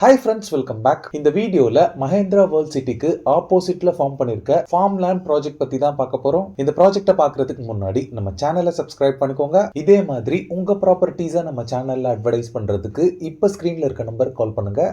Hi friends, welcome back. இந்த வீடியோல Mahindra world சிட்டிக்கு ஆப்போசிட்ல ஃபார்ம் பண்ணிருக்க ஃபார்ம் லேண்ட் ப்ராஜெக்ட் பத்தி தான் பார்க்க போறோம். இந்த ப்ராஜெக்ட்டை பார்க்கிறதுக்கு முன்னாடி நம்ம சேனலை சப்ஸ்கிரைப் பண்ணிக்கோங்க. இதே மாதிரி உங்க ப்ராப்பர்ட்டிஸை நம்ம சேனல்ல அட்வர்டைஸ் பண்றதுக்கு இப்ப ஸ்கிரீன்ல இருக்க நம்பர் கால் பண்ணுங்க.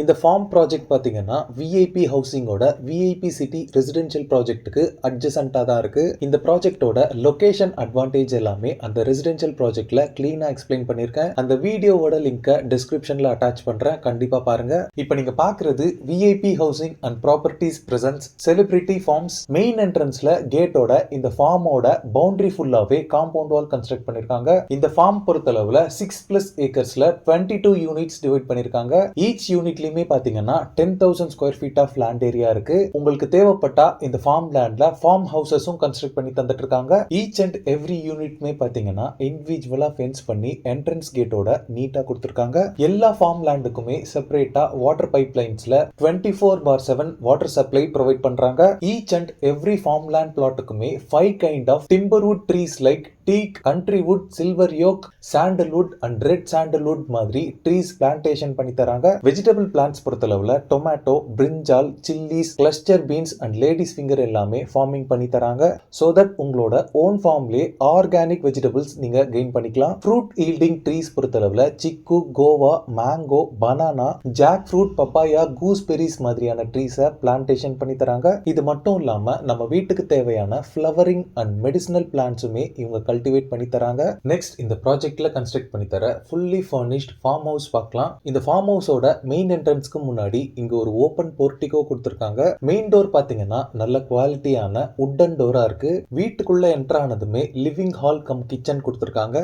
இந்த ஃபார்ம் ப்ராஜெக்ட் பார்த்தீங்கன்னா விஐபி ஹவுசிங்கோட விஐபி சிட்டி ரெசிடென்ஷியல் ப்ராஜெக்ட்டுக்கு அட்ஜசண்டாக தான் இருக்கு. இந்த ப்ராஜெக்டோட லொகேஷன் அட்வான்டேஜ் எல்லாமே அந்த ரெசிடென்ஷியல் ப்ராஜெக்ட்ல கிளீனாக எக்ஸ்பிளைன் பண்ணியிருக்கேன். அந்த வீடியோவோட லிங்கை டிஸ்கிரிப்ஷன்ல அட்டாச் பண்றேன், கண்டிப்பா பாருங்க. இப்போ நீங்க பார்க்கறது VIP housing and properties presents celebrity farms. Main என்ட்ரன்ஸ்ல கேட்டோட இந்த ஃபார்மோட பவுண்டரி ஃபுல்லாவே காம்பவுண்ட் வால் கன்ஸ்ட்ரக்ட் பண்ணிருக்காங்க. இந்த ஃபார்ம் பொறுத்தளவுல 6+ ஏக்கர்ஸ்ல 22 யூனிட்ஸ் டிவைட் பண்ணிருக்காங்க. ஈச் யூனிட் பாத்தீங்கன்னா 10,000 square feet of land area இருக்கு. உங்களுக்கு தேவைப்பட்டா இந்த ஃபார்ம் லேண்ட்ல ஃபார்ம் ஹவுசஸும் கன்ஸ்ட்ரக்ட் பண்ணி தந்துட்டு இருக்காங்க. ஈச் அண்ட் எவ்ரி யூனிட்மே பாத்தீங்கன்னா இண்டிவிஜுவலா ஃபென்ஸ் பண்ணி என்ட்ரன்ஸ் கேட்டோட நீட்டா கொடுத்திருக்காங்க. எல்லா ஃபார்ம் லேண்டுக்குமே செப்பரேட்டா வாட்டர் பைப் லைன்ஸ்ல 24/7 வாட்டர் சப்ளை ப்ரொவைட் பண்றாங்க. Each and every farm land பிளாட்டுக்குமே 5 kind of timberwood trees like teak, countrywood, silver oak, sandalwood and red sandalwood மாதிரி ட்ரீஸ் பிளான்டேஷன் பண்ணி தராங்க. வெஜிடபிள் பிளான்ட்ஸ் பொறுத்தளவுல tomato, brinjal, chillies, cluster beans and ladies finger எல்லாமே farming பண்ணி தராங்க. So that உங்களோட own ஃபார்ம்லயே ஆர்கானிக் வெஜிடபிள்ஸ் நீங்க கெயின் பண்ணிக்கலாம். ஃப்ரூட் ஈல்டிங் ட்ரீஸ் பொறுத்தளவுல சிக்கு, Goa, mango, banana, jack fruit, papaya, gooseberries மாதிரியான ட்ரீஸை பிளான்டேஷன் பண்ணி தராங்க. இது மட்டும் இல்லாம நம்ம வீட்டுக்கு தேவையான ஃபிளவரிங் அண்ட் மெடிசினல் பிளான்ட்ஸுமே இவங்க கல்டிவேட் பண்ணி தராங்க. நெக்ஸ்ட் இந்த ப்ராஜெக்ட்ல கன்ஸ்ட்ரக்ட் பண்ணி தர ஃபுல்லி ஃபர்னிஷ்ட் ஃபார்ம் ஹவுஸ் பார்க்கலாம். இந்த ஃபார்ம் ஹவுஸோட மெயின் என்ட்ரன்ஸ்க்கு முன்னாடி இங்க ஒரு ஓபன் போர்ட்டிகோ கொடுத்திருக்காங்க. மெயின் டோர் பாத்தீங்கன்னா நல்ல குவாலிட்டியான வுட்டன் டோரா இருக்கு. வீட்டுக்குள்ள என்டர் ஆனதுமே லிவிங் ஹால் கம் கிச்சன் கொடுத்திருக்காங்க.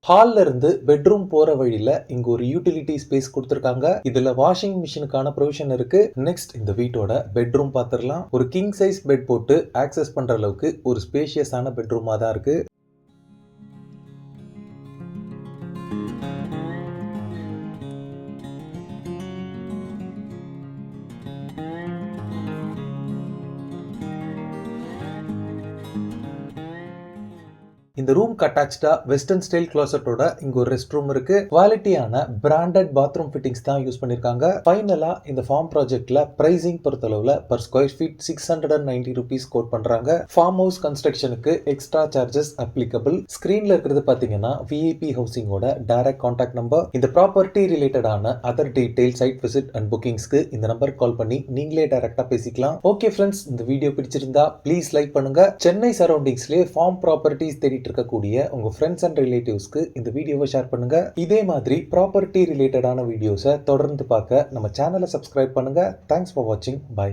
ஹால்ல இருந்து பெட்ரூம் போற வழியில இங்க ஒரு யூட்டிலிட்டி ஸ்பேஸ் கொடுத்திருக்காங்க. இதுல வாஷிங் மிஷினுக்கான ப்ரொவிஷன் இருக்கு. நெக்ஸ்ட் இந்த வீட்டோட பெட்ரூம் பாத்திரலாம். ஒரு கிங் சைஸ் பெட் போட்டு ஆக்சஸ் பண்ற அளவுக்கு ஒரு ஸ்பேஷியஸான பெட்ரூமா தான் இருக்கு. இந்த ரூம்க்கு அட்டாச்சா வெஸ்டர்ன் ஸ்டைல் க்ளோசட்டோட இங்க ஒரு ரெஸ்ட் ரூம் இருக்கு. குவாலிட்டியான பிராண்டட் பாத்ரூம் ஃபிட்டிங்ஸ் தான் யூஸ் பண்ணிருக்காங்க. ஃபைனலா இந்த ஃபார்ம் ப்ராஜெக்ட்ல பிரைசிங் பொறுத்தளவுல per square feet 690 rupees quote பண்றாங்க. ஃபார்ம் ஹவுஸ் கன்ஸ்ட்ரக்ஷனுக்கு எக்ஸ்ட்ரா சார்ஜஸ் அப்ளிகபிள். ஸ்கிரீன்ல இருக்கிறது பாத்தீங்கன்னா விஐபி ஹவுசிங்கோட டைரக்ட் கான்டாக்ட் நம்பர். இந்த ப்ராப்பர்ட்டி ரிலேட்டடான other detail, site visit and புக்கிங்ஸ்க்கு இந்த நம்பர் கால் பண்ணி நீங்களே டைரக்டா பேசிக்கலாம். ஓகே ஃப்ரெண்ட்ஸ், இந்த வீடியோ பிடிச்சிருந்தா ப்ளீஸ் லைக் பண்ணுங்க. சென்னை சரௌண்டிங்ஸ்லேயே ஃபார்ம் ப்ராப்பர்ட்டிஸ் தேடிட்டு இருக்கக்கூடிய உங்க ஃப்ரெண்ட்ஸ் அண்ட் ரிலேட்டிவ்ஸ்க்கு இந்த வீடியோவை ஷேர் பண்ணுங்க. இதே மாதிரி ப்ராப்பர்ட்டி ரிலேட்டடான வீடியோஸை தொடர்ந்து பார்க்க நம்ம சேனலை சப்ஸ்கிரைப் பண்ணுங்க. தேங்க்ஸ் ஃபார் வாட்சிங். பை.